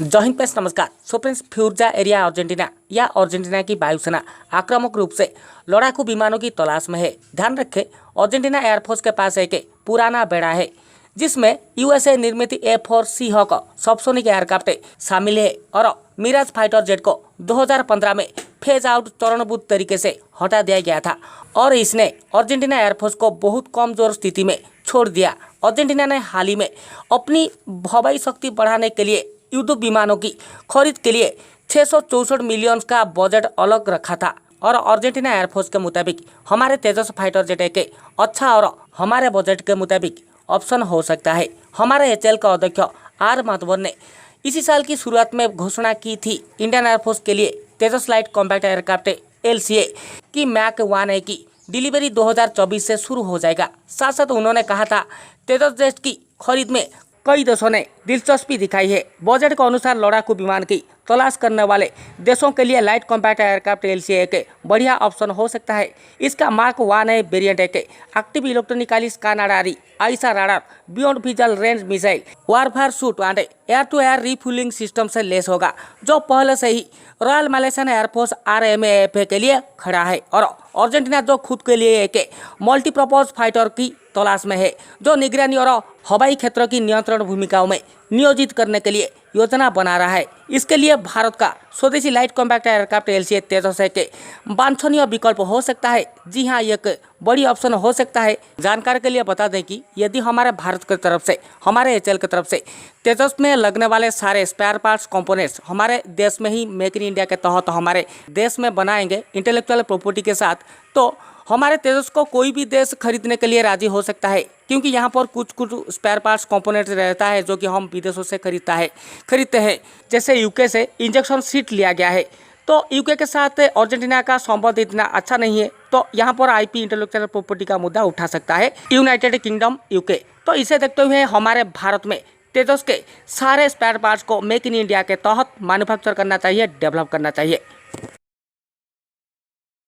जय हिंद फ्रेंड्स, नमस्कार। So friends, फ्यूर्जा area Argentina या अर्जेंटीना की वायुसेना आक्रामक रूप से लड़ाकू विमानों की तलाश में है। ध्यान रखें, अर्जेंटीना एयरफोर्स के पास एक पुराना बेड़ा है जिसमें यूएसए निर्मित A4 सीहॉक सबसोनिक एयरक्राफ्ट शामिल है और मिराज फाइटर जेट को 2015 में फेज आउट चरणबद्ध तरीके से हटा दिया गया था और इसने अर्जेंटीना एयरफोर्स को बहुत कमजोर स्थिति में छोड़ दिया। अर्जेंटीना ने हाल ही में अपनी हवाई शक्ति बढ़ाने के लिए युद्ध विमानों की खरीद के लिए 664 मिलियन का बजट अलग रखा था और अर्जेंटीना एयरफोर्स के मुताबिक हमारे तेजस फाइटर जेट एक अच्छा और हमारे बजट के मुताबिक ऑप्शन हो सकता है। हमारे HAL का अध्यक्ष आर माधवन ने इसी साल की शुरुआत में घोषणा की थी इंडियन एयरफोर्स के लिए तेजस लाइट कॉम्बैट एयरक्राफ्ट LCA की मैक 1A की डिलीवरी 2024 से शुरू हो जाएगा। साथ साथ उन्होंने कहा था तेजस जेट की खरीद में कई देशों ने दिलचस्पी दिखाई है। बजट के अनुसार लड़ाकू विमान की तलाश करने वाले देशों के लिए लाइट कॉम्बैट एयरक्राफ्ट LCA एक बढ़िया ऑप्शन हो सकता है। इसका मार्क 1A वेरिएंट एक active electronically scanner AESA radar beyond visual range missile warfare suite and air to air refuelling system से लेस होगा, जो पहले से ही रॉयल मलेशियन एयरफोर्स RMAF के लिए खड़ा है। और अर्जेंटीना जो खुद के लिए एक मल्टीपर्पज फाइटर की तलाश में है जो निगरानी और हवाई क्षेत्रों की नियंत्रण भूमिकाओं में नियोजित करने के लिए योजना बना रहा है। इसके लिए भारत का स्वदेशी लाइट कॉम्बैट एयरक्राफ्ट LCA तेजस एक वांछनीय विकल्प हो सकता है। जी हाँ, एक बड़ी ऑप्शन हो सकता है। जानकारी के लिए बता दें कि यदि हमारे भारत की तरफ से हमारे HAL की तरफ से तेजस में लगने वाले सारे स्पेयर पार्ट्स कंपोनेंट्स हमारे देश में ही मेक इन इंडिया के तहत हमारे देश में बनाएंगे इंटेलेक्चुअल प्रॉपर्टी के साथ, तो हमारे तेजस को कोई भी देश खरीदने के लिए राजी हो सकता है, क्योंकि यहाँ पर कुछ स्पेयर पार्ट्स कंपोनेंट रहता है जो कि हम विदेशों से खरीदते हैं। जैसे यूके से इंजेक्शन सीट लिया गया है, तो यूके के साथ अर्जेंटीना का संबंध इतना अच्छा नहीं है, तो यहाँ पर IP इंटेलेक्चुअल प्रॉपर्टी का मुद्दा उठा सकता है यूनाइटेड किंगडम UK। तो इसे देखते हुए हमारे भारत में तेजस के सारे स्पेयर पार्ट्स को मेक इन इंडिया के तहत मैन्युफैक्चर करना चाहिए, डेवलप करना चाहिए।